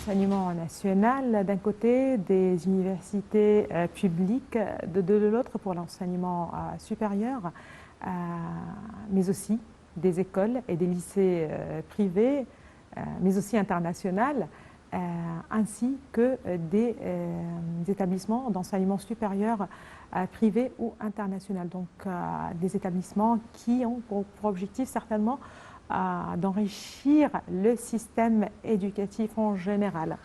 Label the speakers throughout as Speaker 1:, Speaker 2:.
Speaker 1: l'enseignement national d'un côté, des universités publiques de l'autre pour l'enseignement supérieur, mais aussi des écoles et des lycées privés, mais aussi internationales, ainsi que des établissements d'enseignement supérieur privés ou internationaux. Donc des établissements qui ont pour objectif certainement d'enrichir le système éducatif en général.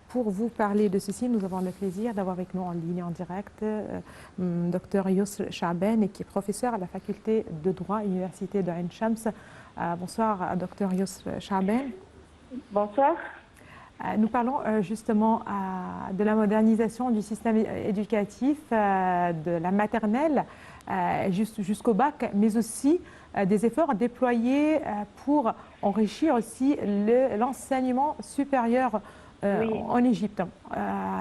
Speaker 1: Pour vous parler de ceci, nous avons le plaisir d'avoir avec nous en ligne en direct Dr Youssef Chaaben, qui est professeur à la faculté de droit à l'université de Ain Shams. Bonsoir Dr Youssef Chaaben.
Speaker 2: Bonsoir.
Speaker 1: Nous parlons justement de la modernisation du système éducatif, de la maternelle jusqu'au bac, mais aussi des efforts déployés pour enrichir aussi l'enseignement supérieur en Égypte.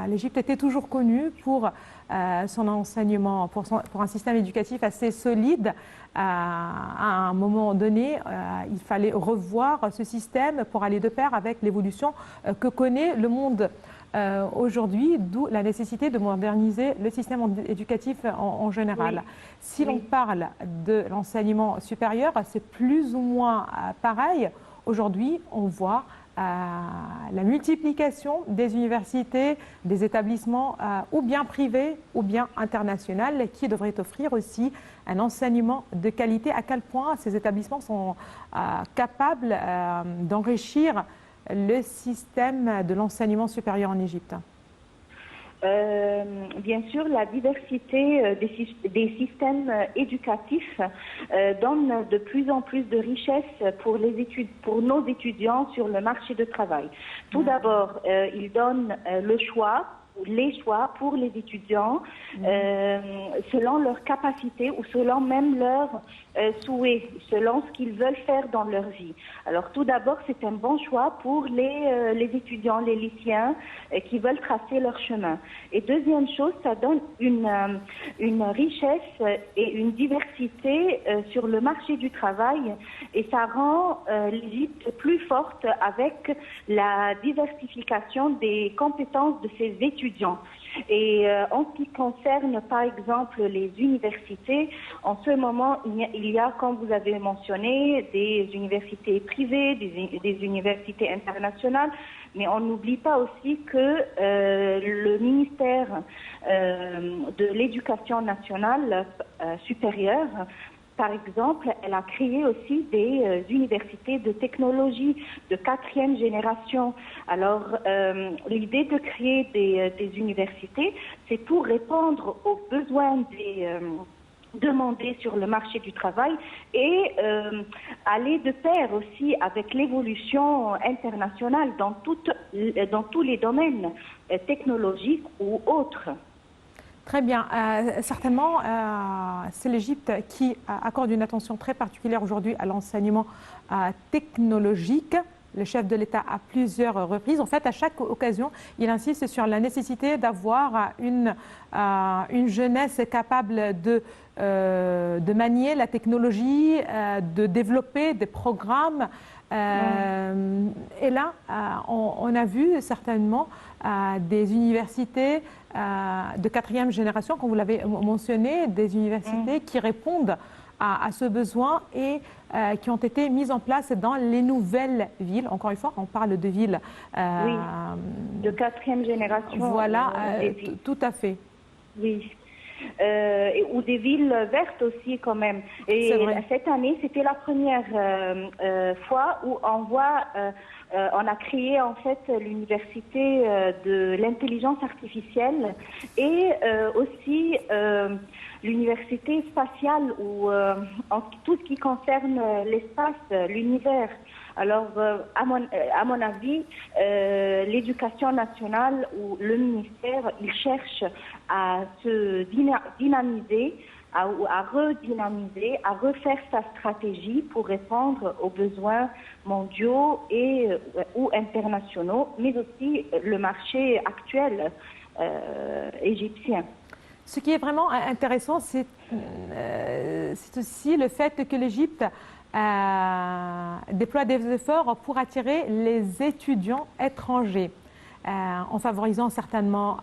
Speaker 1: L'Égypte était toujours connue pour son enseignement, pour un système éducatif assez solide. À un moment donné, il fallait revoir ce système pour aller de pair avec l'évolution que connaît le monde aujourd'hui, d'où la nécessité de moderniser le système éducatif en général. Oui. Si l'on parle de l'enseignement supérieur, c'est plus ou moins pareil. Aujourd'hui, on voit la multiplication des universités, des établissements ou bien privés ou bien internationaux qui devraient offrir aussi un enseignement de qualité. À quel point ces établissements sont capables d'enrichir le système de l'enseignement supérieur en Égypte?
Speaker 2: Bien sûr, la diversité des systèmes éducatifs donne de plus en plus de richesses pour nos étudiants sur le marché du travail. Tout d'abord, il donne les choix pour les étudiants selon leurs capacités ou selon même leurs souhaits, selon ce qu'ils veulent faire dans leur vie. Alors tout d'abord, c'est un bon choix pour les étudiants, les lycéens qui veulent tracer leur chemin. Et deuxième chose, ça donne une richesse et une diversité sur le marché du travail et ça rend l'Égypte plus forte avec la diversification des compétences de ses étudiants. Et en ce qui concerne par exemple les universités, en ce moment il y a, comme vous avez mentionné, des universités privées, des universités internationales, mais on n'oublie pas aussi que le ministère de l'Éducation nationale supérieure, par exemple, elle a créé aussi des universités de technologie de 4e génération. Alors, l'idée de créer des universités, c'est pour répondre aux besoins demandés sur le marché du travail et aller de pair aussi avec l'évolution internationale dans tous les domaines technologiques ou autres.
Speaker 1: Très bien. Certainement, c'est l'Égypte qui accorde une attention très particulière aujourd'hui à l'enseignement technologique. Le chef de l'État à plusieurs reprises. En fait, à chaque occasion, il insiste sur la nécessité d'avoir une jeunesse capable de manier la technologie, de développer des programmes. Et là, on a vu certainement des universités de 4e génération, comme vous l'avez mentionné, des universités qui répondent à ce besoin et qui ont été mises en place dans les nouvelles villes. Encore une fois, on parle de villes...
Speaker 2: oui, de 4e génération.
Speaker 1: Voilà, tout à fait.
Speaker 2: Oui. Ou des villes vertes aussi quand même. Et cette année, c'était la première fois où on a créé en fait l'université de l'intelligence artificielle et aussi l'université spatiale ou en tout ce qui concerne l'espace, l'univers. Alors, à mon avis, l'éducation nationale ou le ministère, il cherche à se dynamiser, à redynamiser, à refaire sa stratégie pour répondre aux besoins mondiaux ou internationaux, mais aussi le marché actuel égyptien.
Speaker 1: Ce qui est vraiment intéressant, c'est aussi le fait que l'Égypte déploie des efforts pour attirer les étudiants étrangers, en favorisant certainement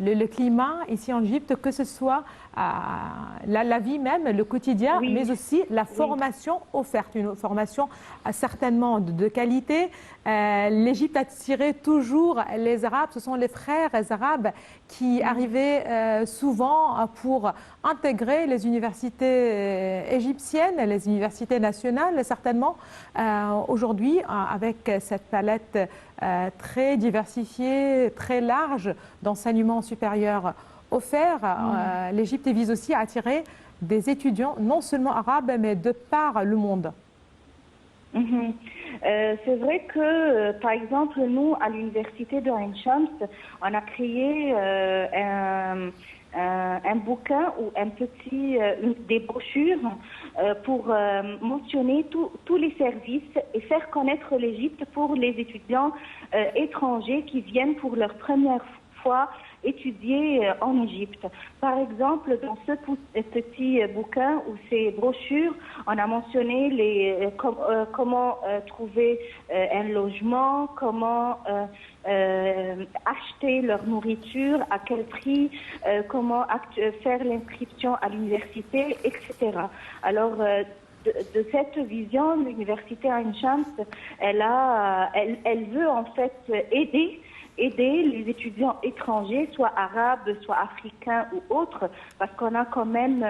Speaker 1: le climat ici en Égypte, que ce soit la vie même, le quotidien,
Speaker 2: Oui.
Speaker 1: mais aussi la formation offerte, une formation certainement de qualité. L'Égypte a attiré toujours les Arabes, ce sont les frères arabes qui arrivaient souvent pour intégrer les universités égyptiennes, les universités nationales certainement. Aujourd'hui, avec cette palette très diversifiée, très large d'enseignement supérieur offert, l'Égypte vise aussi à attirer des étudiants non seulement arabes, mais de par le monde.
Speaker 2: C'est vrai que, par exemple, nous, à l'université de Ain Shams, on a créé un bouquin ou des brochures pour mentionner tous les services et faire connaître l'Égypte pour les étudiants étrangers qui viennent pour leur première fois étudier en Égypte. Par exemple, dans ce petit bouquin ou ces brochures, on a mentionné comment trouver un logement, comment acheter leur nourriture, à quel prix, comment faire l'inscription à l'université, etc. Alors, de cette vision, l'université Ain Shams, elle veut en fait aider les étudiants étrangers, soit arabes, soit africains ou autres, parce qu'on a quand même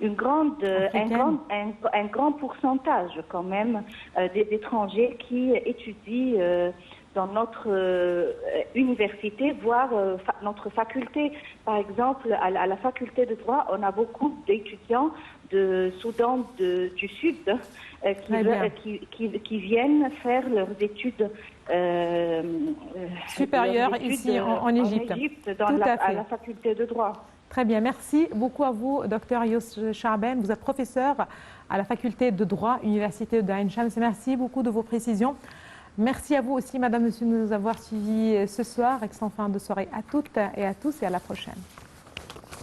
Speaker 2: un grand pourcentage quand même des étrangers qui étudient dans notre université, voire notre faculté. Par exemple, à la faculté de droit, on a beaucoup d'étudiants de Soudan du Sud qui viennent faire leurs études
Speaker 1: supérieures ici en Égypte.
Speaker 2: À la faculté de droit.
Speaker 1: Très bien, merci beaucoup à vous, Dr Youss Chaaben. Vous êtes professeur à la faculté de droit, Université d'Ain Shams. Merci beaucoup de vos précisions. Merci à vous aussi, Madame, Monsieur, de nous avoir suivis ce soir. Excellente fin de soirée à toutes et à tous et à la prochaine.